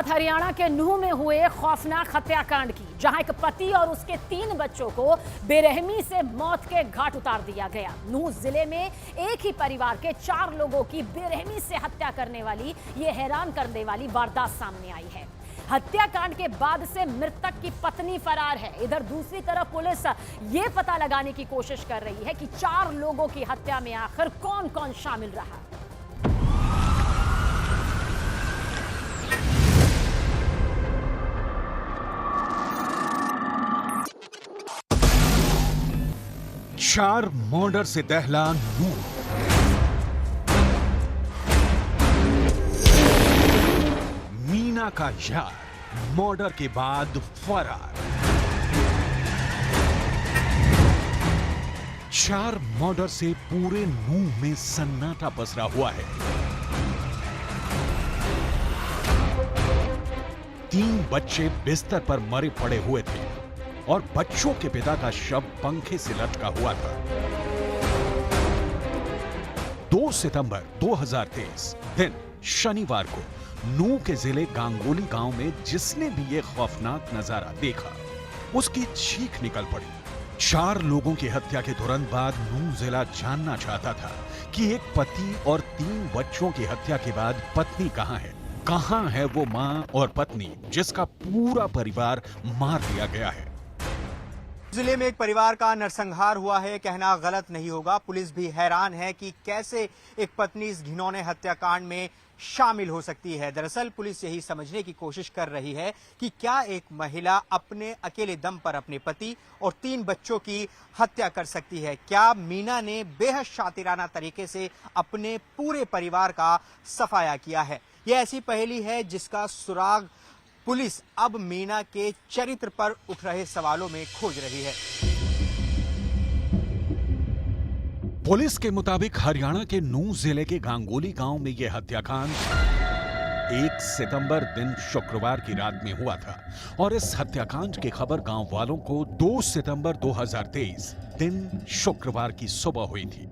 हरियाणा के नूह में हुए खौफनाक हत्याकांड की, जहां एक पति और उसके 3 बच्चों को बेरहमी से मौत के घाट उतार दिया गया। नूह जिले में एक ही परिवार के 4 लोगों की बेरहमी से हत्या करने वाली ये हैरान करने वाली वारदात सामने आई है। हत्याकांड के बाद से मृतक की पत्नी फरार है। इधर दूसरी तरफ पुलिस ये पता लगाने की कोशिश कर रही है कि 4 लोगों की हत्या में आखिर कौन कौन शामिल रहा। चार मर्डर से दहला नूह। मीना का यार मर्डर के बाद फरार। 4 मर्डर से पूरे नूह में सन्नाटा पसरा हुआ है। 3 बच्चे बिस्तर पर मरे पड़े हुए थे और बच्चों के पिता का शव पंखे से लटका हुआ था। 2 सितंबर 2023 दिन शनिवार को नूह के जिले गांगोली गांव में जिसने भी ये खौफनाक नजारा देखा उसकी चीख निकल पड़ी। 4 लोगों की हत्या के तुरंत बाद नूह जिला जानना चाहता था कि एक पति और 3 बच्चों की हत्या के बाद पत्नी कहां है। कहां है वो मां और पत्नी जिसका पूरा परिवार मार दिया गया है। जिले में एक परिवार का नरसंहार हुआ है, कहना गलत नहीं होगा। पुलिस भी हैरान है कि कैसे एक पत्नी इस घिनौने हत्याकांड में शामिल हो सकती है। दरअसल पुलिस यही समझने की कोशिश कर रही है कि क्या एक महिला अपने अकेले दम पर अपने पति और 3 बच्चों की हत्या कर सकती है। क्या मीना ने बेहद शातिराना तरीके से अपने पूरे परिवार का सफाया किया है। यह ऐसी पहेली है जिसका सुराग पुलिस अब मीना के चरित्र पर उठ रहे सवालों में खोज रही है। पुलिस के मुताबिक हरियाणा के नूह जिले के गांगोली गांव में यह हत्याकांड 1 सितंबर दिन शुक्रवार की रात में हुआ था और इस हत्याकांड की खबर गांव वालों को 2 सितंबर 2023 दिन शुक्रवार की सुबह हुई थी।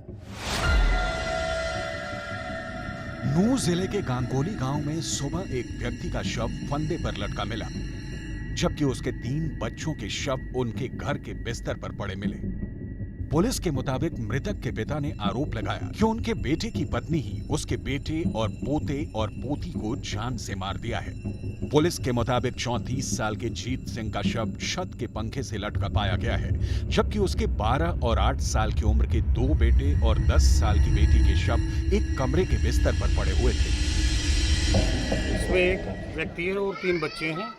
नूह जिले के गांगोली गांव में सुबह एक व्यक्ति का शव फंदे पर लटका मिला, जबकि उसके 3 बच्चों के शव उनके घर के बिस्तर पर पड़े मिले। पुलिस के मुताबिक मृतक के पिता ने आरोप लगाया कि उनके बेटे की पत्नी ही उसके बेटे और पोते और पोती को जान से मार दिया है। पुलिस के मुताबिक 34 साल के जीत सिंह का शव छत के पंखे से लटका पाया गया है, जबकि उसके 12 और 8 साल की उम्र के 2 बेटे और 10 साल की बेटी के शव एक कमरे के बिस्तर पर पड़े हुए थे। इसमें एक व्यक्ति है और 3 बच्चे हैं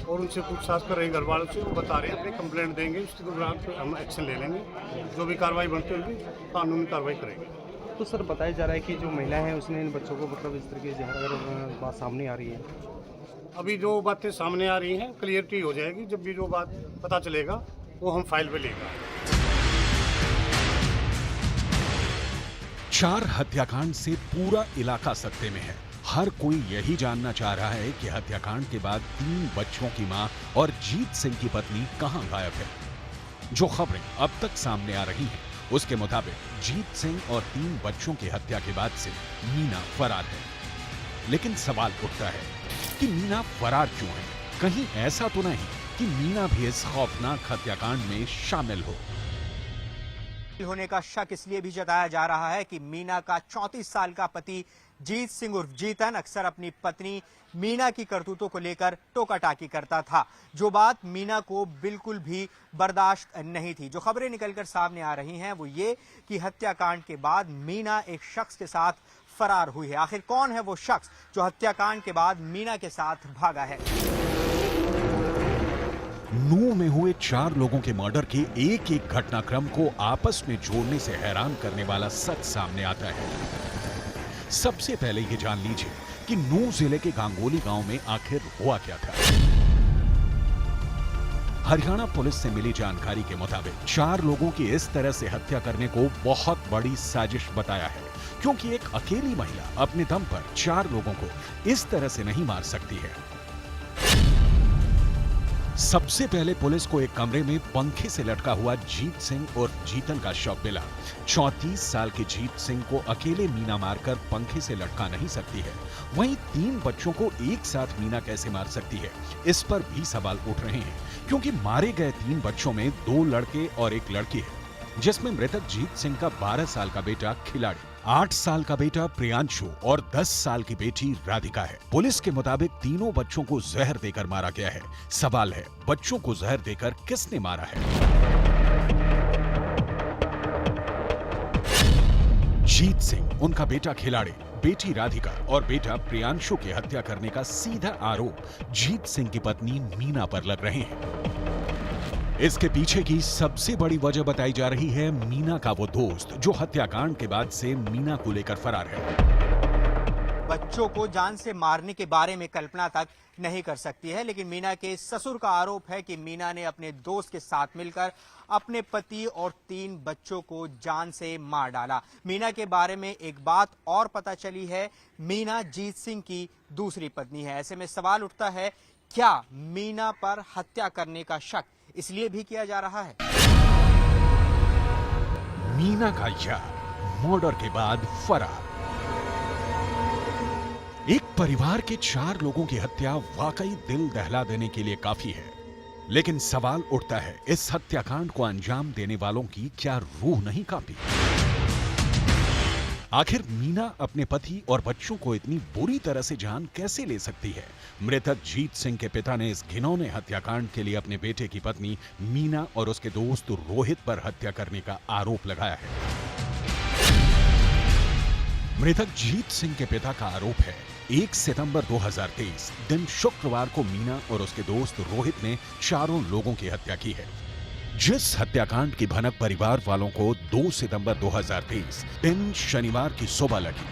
और उनसे पूछताछ कर रहे हैं घर वालों से। वो बता रहे हैं अपनी कंप्लेंट देंगे, उसके दौरान हम एक्शन ले लेंगे। जो भी कार्रवाई बनती होगी कानूनी कार्रवाई करेंगे। तो सर बताया जा रहा है कि जो महिला है उसने इन बच्चों को मतलब इस तरीके से अगर बात सामने आ रही है। अभी जो बातें सामने आ रही हैं क्लियरिटी हो जाएगी। जब भी जो बात पता चलेगा वो हम फाइल पे लेगा। 4 हत्याकांड से पूरा इलाका सख्ते में है। हर कोई यही जानना चाह रहा है कि हत्याकांड के बाद 3 बच्चों की मां और जीत सिंह की पत्नी कहां गायब है। जो खबरें अब तक सामने आ रही हैं, उसके मुताबिक जीत सिंह और 3 बच्चों की हत्या के बाद से मीना फरार है। लेकिन सवाल उठता है कि मीना फरार क्यों है। कहीं ऐसा तो नहीं कि मीना भी इस खौफनाक हत्याकांड में शामिल होने का शक इसलिए भी जताया जा रहा है कि मीना का 34 साल का पति जीत सिंह उर्फ जीतन अक्सर अपनी पत्नी मीना की करतूतों को लेकर टोका टाकी करता था, जो बात मीना को बिल्कुल भी बर्दाश्त नहीं थी। जो खबरें निकलकर सामने आ रही हैं वो ये कि हत्याकांड के बाद मीना एक शख्स के साथ फरार हुई है। आखिर कौन है वो शख्स जो हत्याकांड के बाद मीना के साथ भागा है। नूह में हुए 4 लोगों के मर्डर के एक-एक घटनाक्रम को आपस में जोड़ने से हैरान करने वाला सच सामने आता है। सबसे पहले ये जान लीजिए कि नूह जिले के गांगोली गांव में आखिर हुआ क्या था। हरियाणा पुलिस से मिली जानकारी के मुताबिक 4 लोगों की इस तरह से हत्या करने को बहुत बड़ी साजिश बताया है, क्योंकि एक अकेली महिला अपने दम पर 4 लोगों को इस तरह से नहीं मार सकती है। सबसे पहले पुलिस को एक कमरे में पंखे से लटका हुआ जीत सिंह और जीतन का शव मिला। 34 साल के जीत सिंह को अकेले मीना मारकर पंखे से लटका नहीं सकती है, वहीं 3 बच्चों को एक साथ मीना कैसे मार सकती है, इस पर भी सवाल उठ रहे हैं, क्योंकि मारे गए 3 बच्चों में 2 लड़के और 1 लड़की है, जिसमें मृतक जीत सिंह का 12 साल का बेटा खिलाड़ी, 8 साल का बेटा प्रियांशु और 10 साल की बेटी राधिका है। पुलिस के मुताबिक तीनों बच्चों को जहर देकर मारा गया है। सवाल है, बच्चों को जहर देकर किसने मारा है? जीत सिंह, उनका बेटा खिलाड़ी, बेटी राधिका और बेटा प्रियांशु की हत्या करने का सीधा आरोप जीत सिंह की पत्नी मीना पर लग रहे हैं। इसके पीछे की सबसे बड़ी वजह बताई जा रही है मीना का वो दोस्त, जो हत्याकांड के बाद से मीना को लेकर फरार है। बच्चों को जान से मारने के बारे में कल्पना तक नहीं कर सकती है, लेकिन मीना के ससुर का आरोप है कि मीना ने अपने दोस्त के साथ मिलकर अपने पति और 3 बच्चों को जान से मार डाला। मीना के बारे में एक बात और पता चली है, मीना जीत सिंह की दूसरी पत्नी है। ऐसे में सवाल उठता है, क्या मीना पर हत्या करने का शक इसलिए भी किया जा रहा है? मीना का यार मर्डर के बाद फरार। एक परिवार के 4 लोगों की हत्या वाकई दिल दहला देने के लिए काफी है, लेकिन सवाल उठता है, इस हत्याकांड को अंजाम देने वालों की क्या रूह नहीं कांपी? आखिर मीना अपने पति और बच्चों को इतनी बुरी तरह से जान कैसे ले सकती है? मृतक जीत सिंह के पिता ने इस घिनौने हत्याकांड के लिए अपने बेटे की पत्नी मीना और उसके दोस्त रोहित पर हत्या करने का आरोप लगाया है। मृतक जीत सिंह के पिता का आरोप है, 1 सितंबर 2023 दिन शुक्रवार को मीना और उसके दोस्त रोहित ने 4 लोगों की हत्या की है। जिस हत्याकांड की भनक परिवार वालों को 2 सितंबर 2023 दिन शनिवार की सुबह लगी।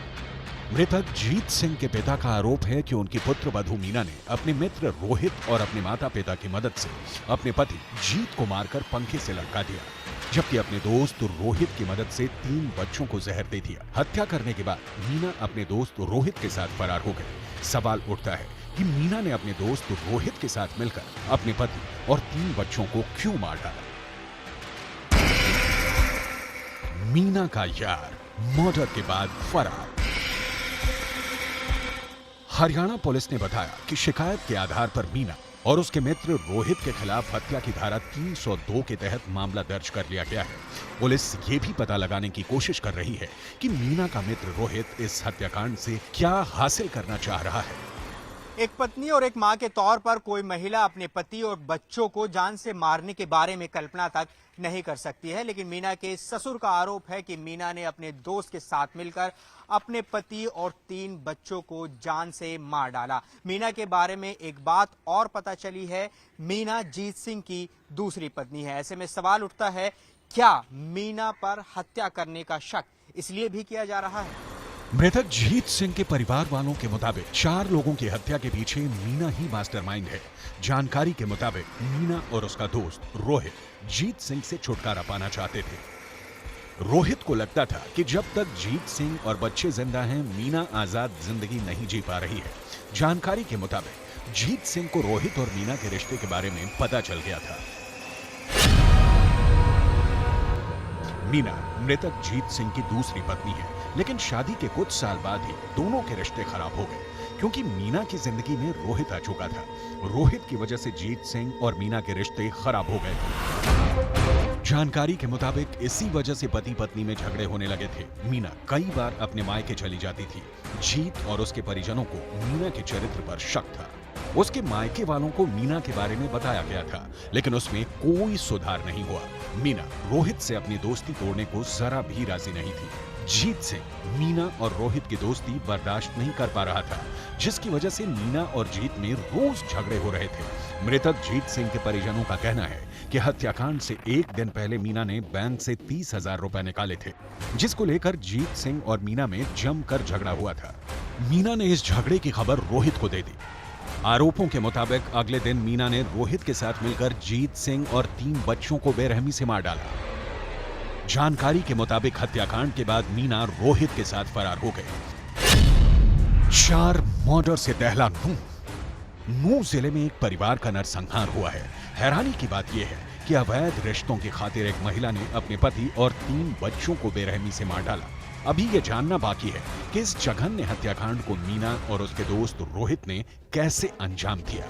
मृतक जीत सिंह के पिता का आरोप है कि उनकी पुत्र वधू मीना ने अपने मित्र रोहित और अपने माता पिता की मदद से अपने पति जीत को मारकर पंखे से लटका दिया, जबकि अपने दोस्त रोहित की मदद से 3 बच्चों को जहर दे दिया। हत्या करने के बाद मीना अपने दोस्त रोहित के साथ फरार हो गई। सवाल उठता है कि मीना ने अपने दोस्त रोहित के साथ मिलकर अपने पति और 3 बच्चों को क्यों मार डाला? मीना का यार मर्डर के बाद फरार। हरियाणा पुलिस ने बताया कि शिकायत के आधार पर मीना और उसके मित्र रोहित के खिलाफ हत्या की धारा 302 के तहत मामला दर्ज कर लिया गया है। पुलिस ये भी पता लगाने की कोशिश कर रही है कि मीना का मित्र रोहित इस हत्याकांड से क्या हासिल करना चाह रहा है। एक पत्नी और एक मां के तौर पर कोई महिला अपने पति और बच्चों को जान से मारने के बारे में कल्पना तक नहीं कर सकती है, लेकिन मीना के ससुर का आरोप है कि मीना ने अपने दोस्त के साथ मिलकर अपने पति और 3 बच्चों को जान से मार डाला। मीना के बारे में एक बात और पता चली है, मीना जीत सिंह की दूसरी पत्नी है। ऐसे में सवाल उठता है, क्या मीना पर हत्या करने का शक इसलिए भी किया जा रहा है? मृतक जीत सिंह के परिवार वालों के मुताबिक 4 लोगों की हत्या के पीछे मीना ही मास्टरमाइंड है। जानकारी के मुताबिक मीना और उसका दोस्त रोहित जीत सिंह से छुटकारा पाना चाहते थे। रोहित को लगता था कि जब तक जीत सिंह और बच्चे जिंदा हैं, मीना आजाद जिंदगी नहीं जी पा रही है। जानकारी के मुताबिक जीत सिंह को रोहित और मीना के रिश्ते के बारे में पता चल गया था। मीना मृतक जीत सिंह की दूसरी पत्नी है, लेकिन शादी के कुछ साल बाद ही दोनों के रिश्ते खराब हो गए, क्योंकि मीना की जिंदगी में रोहित आ चुका था। रोहित की वजह से जीत सिंह और मीना के रिश्ते खराब हो गए थे। जानकारी के मुताबिक इसी वजह से पति पत्नी में झगड़े होने लगे थे। मीना कई बार अपने मायके चली जाती थी। जीत और उसके परिजनों को मीना के चरित्र पर शक था। उसके मायके वालों को मीना के बारे में बताया गया था, लेकिन उसमें कोई सुधार नहीं हुआ। मीना रोहित से अपनी दोस्ती तोड़ने को जरा भी राजी नहीं थी। जीत सिंह मीना और रोहित की दोस्ती बर्दाश्त नहीं कर पा रहा था, जिसकी वजह से मीना और जीत में रोज झगड़े हो रहे थे। मृतक जीत सिंह के परिजनों का कहना है कि हत्याकांड से 1 दिन पहले मीना ने बैंक से 30,000 रुपए निकाले थे, जिसको लेकर जीत सिंह और मीना में जमकर झगड़ा हुआ था। मीना ने इस झगड़े की खबर रोहित को दे दी। आरोपों के मुताबिक अगले दिन मीना ने रोहित के साथ मिलकर जीत सिंह और 3 बच्चों को बेरहमी से मार डाला। जानकारी के मुताबिक हत्याकांड के बाद मीना रोहित के साथ फरार हो गए। 4 मर्डर से दहला नूं। नूह जिले में एक परिवार का नरसंहार हुआ है। हैरानी की बात यह है कि अवैध रिश्तों की खातिर एक महिला ने अपने पति और 3 बच्चों को बेरहमी से मार डाला। अभी ये जानना बाकी है कि इस जघन्य हत्याकांड को मीना और उसके दोस्त रोहित ने कैसे अंजाम दिया।